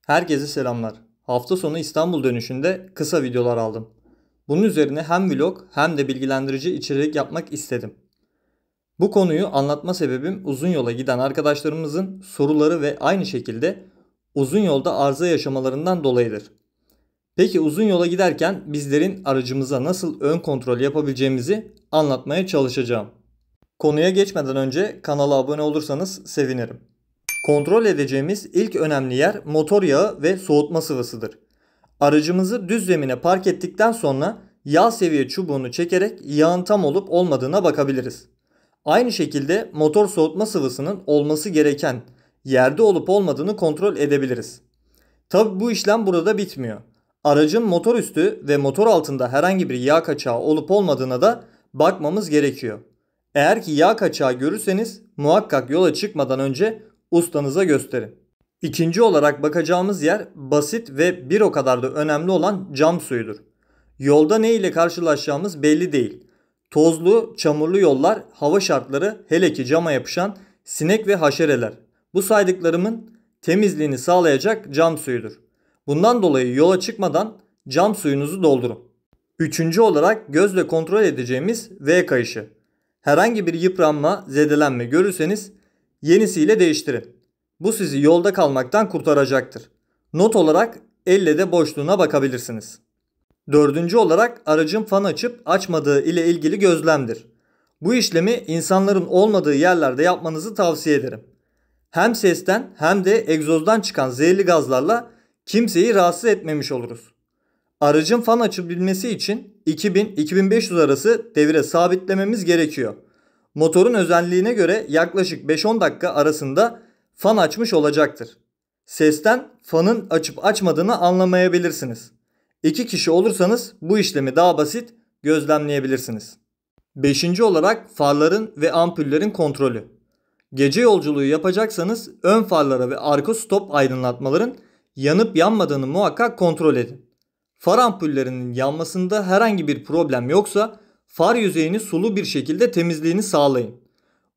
Herkese selamlar. Hafta sonu İstanbul dönüşünde kısa videolar aldım. Bunun üzerine hem vlog hem de bilgilendirici içerik yapmak istedim. Bu konuyu anlatma sebebim uzun yola giden arkadaşlarımızın soruları ve aynı şekilde uzun yolda arıza yaşamalarından dolayıdır. Peki uzun yola giderken bizlerin aracımıza nasıl ön kontrol yapabileceğimizi anlatmaya çalışacağım. Konuya geçmeden önce kanala abone olursanız sevinirim. Kontrol edeceğimiz ilk önemli yer motor yağı ve soğutma sıvısıdır. Aracımızı düz zemine park ettikten sonra yağ seviye çubuğunu çekerek yağın tam olup olmadığına bakabiliriz. Aynı şekilde motor soğutma sıvısının olması gereken yerde olup olmadığını kontrol edebiliriz. Tabi bu işlem burada bitmiyor. Aracın motor üstü ve motor altında herhangi bir yağ kaçağı olup olmadığına da bakmamız gerekiyor. Eğer ki yağ kaçağı görürseniz muhakkak yola çıkmadan önce ustanıza gösterin. İkinci olarak bakacağımız yer basit ve bir o kadar da önemli olan cam suyudur. Yolda ne ile karşılaşacağımız belli değil. Tozlu, çamurlu yollar, hava şartları, hele ki cama yapışan sinek ve haşereler. Bu saydıklarımın temizliğini sağlayacak cam suyudur. Bundan dolayı yola çıkmadan cam suyunuzu doldurun. Üçüncü olarak gözle kontrol edeceğimiz V kayışı. Herhangi bir yıpranma, zedelenme görürseniz yenisiyle değiştirin. Bu sizi yolda kalmaktan kurtaracaktır. Not olarak elle de boşluğuna bakabilirsiniz. Dördüncü olarak aracın fan açıp açmadığı ile ilgili gözlemdir. Bu işlemi insanların olmadığı yerlerde yapmanızı tavsiye ederim. Hem sesten hem de egzozdan çıkan zehirli gazlarla kimseyi rahatsız etmemiş oluruz. Aracın fan açılabilmesi için 2000-2500 arası devire sabitlememiz gerekiyor. Motorun özelliğine göre yaklaşık 5-10 dakika arasında fan açmış olacaktır. Sesten fanın açıp açmadığını anlamayabilirsiniz. 2 kişi olursanız bu işlemi daha basit gözlemleyebilirsiniz. Beşinci olarak farların ve ampullerin kontrolü. Gece yolculuğu yapacaksanız ön farlara ve arka stop aydınlatmaların yanıp yanmadığını muhakkak kontrol edin. Far ampullerinin yanmasında herhangi bir problem yoksa far yüzeyini sulu bir şekilde temizliğini sağlayın.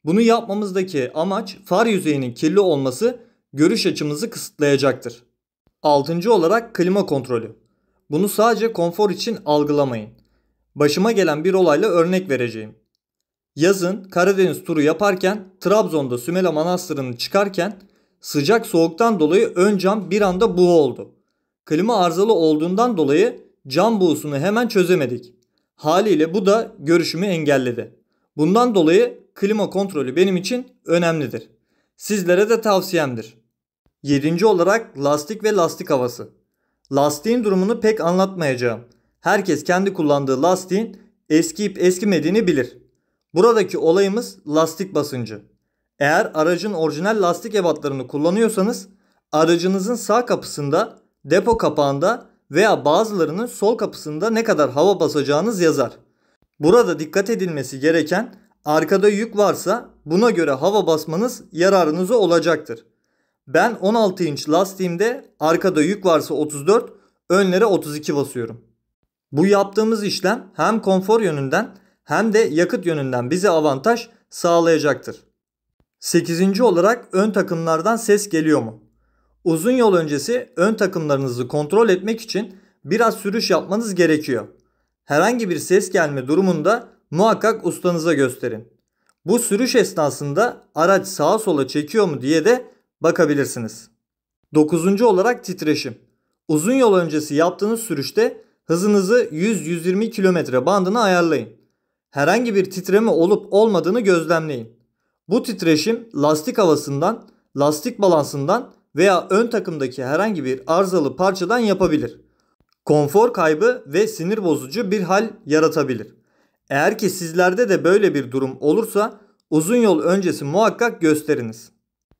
Bunu yapmamızdaki amaç far yüzeyinin kirli olması görüş açımızı kısıtlayacaktır. Altıncı olarak klima kontrolü. Bunu sadece konfor için algılamayın. Başıma gelen bir olayla örnek vereceğim. Yazın Karadeniz turu yaparken Trabzon'da Sümela Manastırı'nı çıkarken sıcak soğuktan dolayı ön cam bir anda buğu oldu. Klima arızalı olduğundan dolayı cam buğusunu hemen çözemedik. Haliyle bu da görüşümü engelledi. Bundan dolayı klima kontrolü benim için önemlidir. Sizlere de tavsiyemdir. Yedinci olarak lastik ve lastik havası. Lastiğin durumunu pek anlatmayacağım. Herkes kendi kullandığı lastiğin eskiyip eskimediğini bilir. Buradaki olayımız lastik basıncı. Eğer aracın orijinal lastik ebatlarını kullanıyorsanız aracınızın sağ kapısında, depo kapağında veya bazılarının sol kapısında ne kadar hava basacağınız yazar. Burada dikkat edilmesi gereken arkada yük varsa buna göre hava basmanız yararınıza olacaktır. Ben 16 inç lastiğimde arkada yük varsa 34, önlere 32 basıyorum. Bu yaptığımız işlem hem konfor yönünden hem de yakıt yönünden bize avantaj sağlayacaktır. Sekizinci olarak ön takımlardan ses geliyor mu? Uzun yol öncesi ön takımlarınızı kontrol etmek için biraz sürüş yapmanız gerekiyor. Herhangi bir ses gelme durumunda muhakkak ustanıza gösterin. Bu sürüş esnasında araç sağa sola çekiyor mu diye de bakabilirsiniz. Dokuzuncu olarak titreşim. Uzun yol öncesi yaptığınız sürüşte hızınızı 100-120 km bandına ayarlayın. Herhangi bir titreme olup olmadığını gözlemleyin. Bu titreşim lastik havasından, lastik balansından veya ön takımdaki herhangi bir arızalı parçadan yapabilir. Konfor kaybı ve sinir bozucu bir hal yaratabilir. Eğer ki sizlerde de böyle bir durum olursa uzun yol öncesi muhakkak gösteriniz.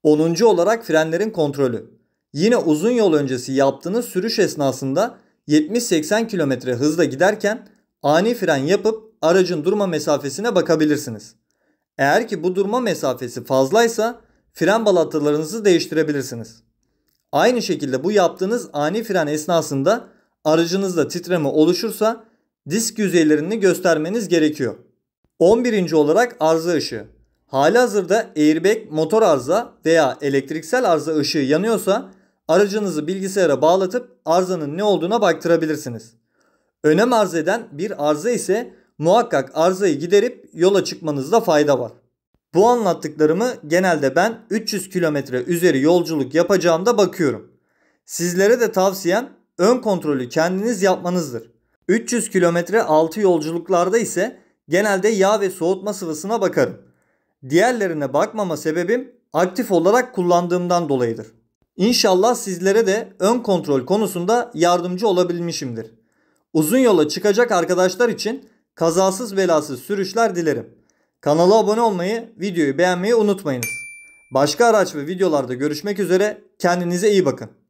Onuncu olarak frenlerin kontrolü. Yine uzun yol öncesi yaptığınız sürüş esnasında 70-80 km hızla giderken ani fren yapıp aracın durma mesafesine bakabilirsiniz. Eğer ki bu durma mesafesi fazlaysa fren balatalarınızı değiştirebilirsiniz. Aynı şekilde bu yaptığınız ani fren esnasında aracınızda titreme oluşursa disk yüzeylerini göstermeniz gerekiyor. 11. olarak arıza ışığı. Halihazırda airbag, motor arıza veya elektriksel arıza ışığı yanıyorsa aracınızı bilgisayara bağlatıp arızanın ne olduğuna baktırabilirsiniz. Önem arz eden bir arıza ise muhakkak arızayı giderip yola çıkmanızda fayda var. Bu anlattıklarımı genelde ben 300 kilometre üzeri yolculuk yapacağımda bakıyorum. Sizlere de tavsiyem ön kontrolü kendiniz yapmanızdır. 300 kilometre altı yolculuklarda ise genelde yağ ve soğutma sıvısına bakarım. Diğerlerine bakmama sebebim aktif olarak kullandığımdan dolayıdır. İnşallah sizlere de ön kontrol konusunda yardımcı olabilmişimdir. Uzun yola çıkacak arkadaşlar için kazasız belasız sürüşler dilerim. Kanala abone olmayı, videoyu beğenmeyi unutmayınız. Başka araç ve videolarda görüşmek üzere. Kendinize iyi bakın.